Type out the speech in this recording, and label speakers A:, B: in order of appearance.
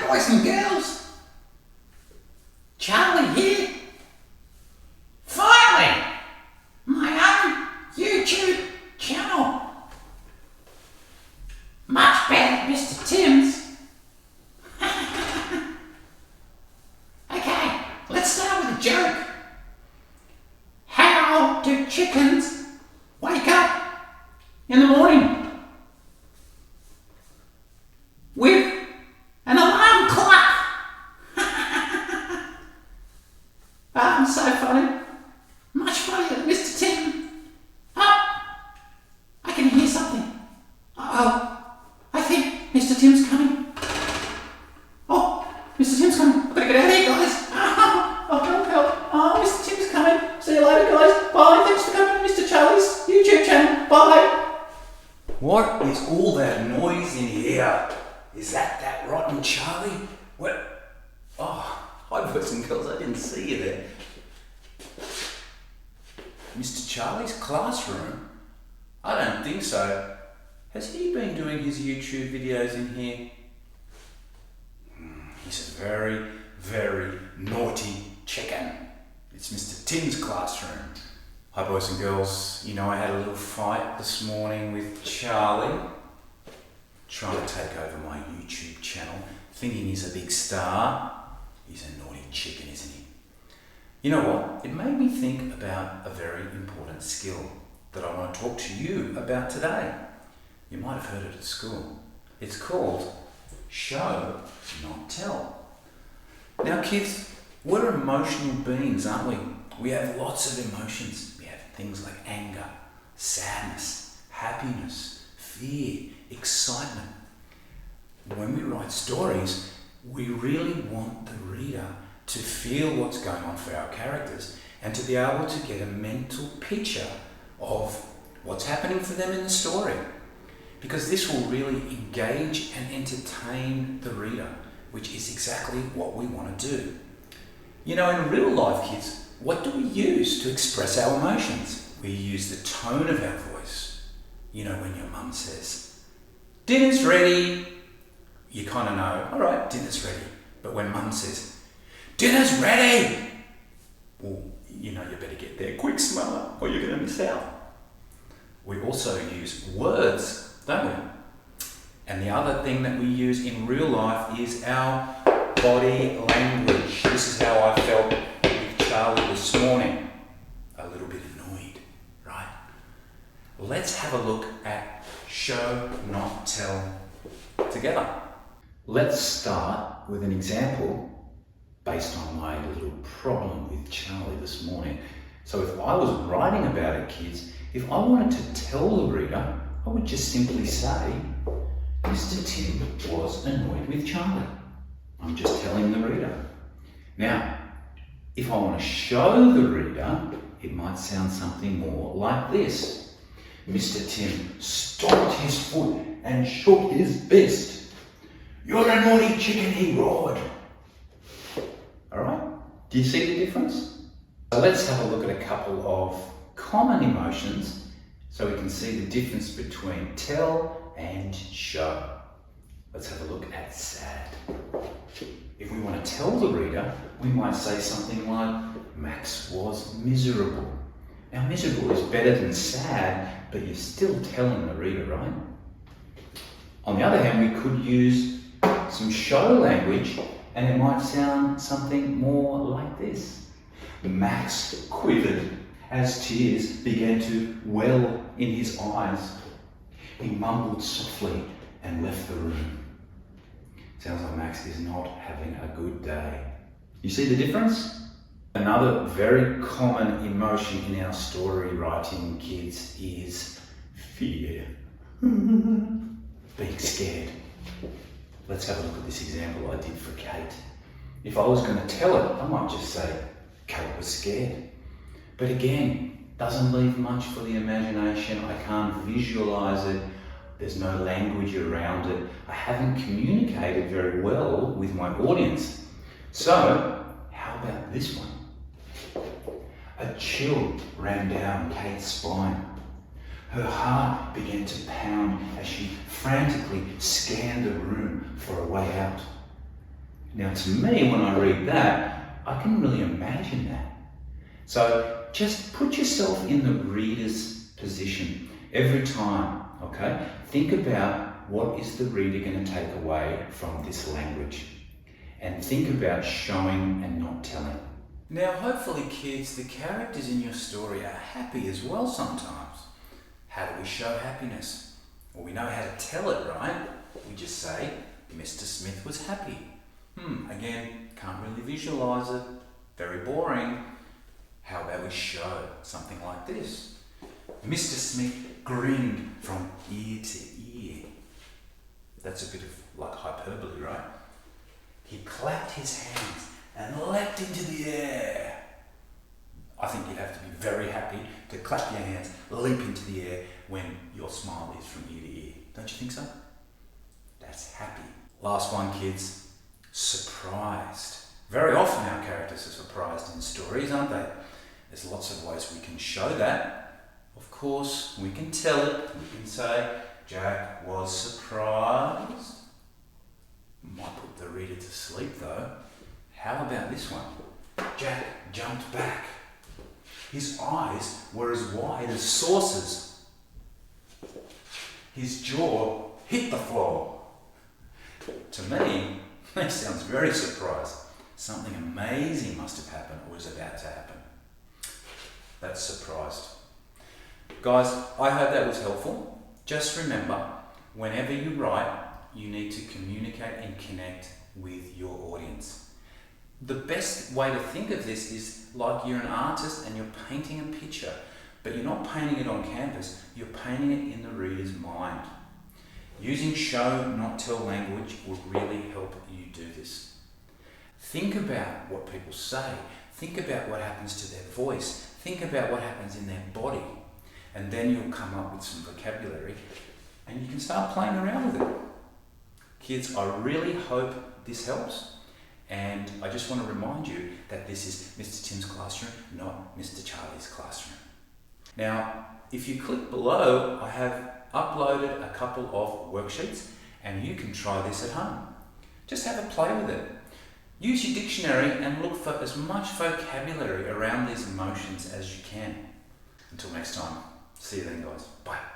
A: boys and girls, Charlie here. Finally, my own YouTube channel. Much better than Mr. Tim's. Okay, let's start with a joke. How do chickens wake up in the morning? With an alarm clock. I'm so funny. Much funnier than Mr. Tim. Oh, I can hear something. Uh-oh, I think Mr. Tim's coming. Oh, Mr. Tim's coming. I've got to get out of here, guys. Oh, help. Oh, Mr. Tim's coming. See you later, guys. Bye. Thanks for coming to Mr. Charlie's YouTube channel. Bye.
B: What is all that noise in here? Is that rotten Charlie? What? Oh, hi boys and girls, I didn't see you there. Mr. Charlie's classroom? I don't think so. Has he been doing his YouTube videos in here? He's a very, very naughty chicken. It's Mr. Tim's classroom. Hi boys and girls, you know I had a little fight this morning with Charlie, trying to take over my YouTube channel, thinking he's a big star. He's a naughty chicken, isn't he? You know what? It made me think about a very important skill that I want to talk to you about today. You might have heard it at school. It's called show, not tell. Now kids, we're emotional beings, aren't we? We have lots of emotions. We have things like anger, sadness, happiness, fear, excitement. When we write stories, we really want the reader to feel what's going on for our characters and to be able to get a mental picture of what's happening for them in the story. Because this will really engage and entertain the reader, which is exactly what we want to do. You know, in real life, kids, what do we use to express our emotions? We use the tone of our voice. You know, when your mum says, "Dinner's ready," you kind of know, all right, dinner's ready. But when mum says, "Dinner's ready," well, you know you better get there quick, smart, or you're going to miss out. We also use words, don't we? And the other thing that we use in real life is our body language. This is how I felt with Charlie this morning. A little bit annoyed, right? Let's have a look at show, not tell together. Let's start with an example based on my little problem with Charlie this morning. So if I was writing about it, kids, if I wanted to tell the reader, I would just simply say, Mr. Tim was annoyed with Charlie. I'm just telling the reader. Now, if I want to show the reader, it might sound something more like this. Mr. Tim stomped his foot and shook his fist. "You're a naughty chicken," he roared. All right, do you see the difference? So let's have a look at a couple of common emotions so we can see the difference between tell and show. Let's have a look at sad. If we want to tell the reader, we might say something like, "Max was miserable." Now, miserable is better than sad, but you're still telling the reader, right? On the other hand, we could use some show language, and it might sound something more like this. Max quivered as tears began to well in his eyes. He mumbled softly and left the room. Sounds like Max is not having a good day. You see the difference? Another very common emotion in our story writing, kids, is fear. Being scared. Let's have a look at this example I did for Kate. If I was going to tell it, I might just say, Kate was scared. But again, doesn't leave much for the imagination. I can't visualize it. There's no language around it. I haven't communicated very well with my audience. So, how about this one? A chill ran down Kate's spine. Her heart began to pound as she frantically scanned the room for a way out. Now to me, when I read that, I can really imagine that. So just put yourself in the reader's position every time, okay? Think about what is the reader going to take away from this language. And think about showing and not telling. Now hopefully kids, the characters in your story are happy as well sometimes. How do we show happiness? Well, we know how to tell it, right? We just say, Mr. Smith was happy. Again, can't really visualise it. Very boring. How about we show something like this? Mr. Smith grinned from ear to ear. That's a bit of like hyperbole, right? He clapped his hands and leapt into the air. I think you'd have to be very happy to clap your hands, leap into the air when your smile is from ear to ear. Don't you think so? That's happy. Last one, kids. Surprised. Very often our characters are surprised in stories, aren't they? There's lots of ways we can show that. Of course, we can tell it. We can say, Jack was surprised. Might put the reader to sleep though. How about this one? Jack jumped back. His eyes were as wide as saucers. His jaw hit the floor. To me, that sounds very surprised. Something amazing must have happened or was about to happen. That's surprised. Guys, I hope that was helpful. Just remember, whenever you write, you need to communicate and connect with your audience. The best way to think of this is like you're an artist and you're painting a picture, but you're not painting it on canvas, you're painting it in the reader's mind. Using show, not tell language will really help you do this. Think about what people say. Think about what happens to their voice. Think about what happens in their body. And then you'll come up with some vocabulary and you can start playing around with it. Kids, I really hope this helps. And I just want to remind you that this is Mr. Tim's classroom, not Mr. Charlie's classroom. Now, if you click below, I have uploaded a couple of worksheets and you can try this at home. Just have a play with it. Use your dictionary and look for as much vocabulary around these emotions as you can. Until next time, see you then guys. Bye.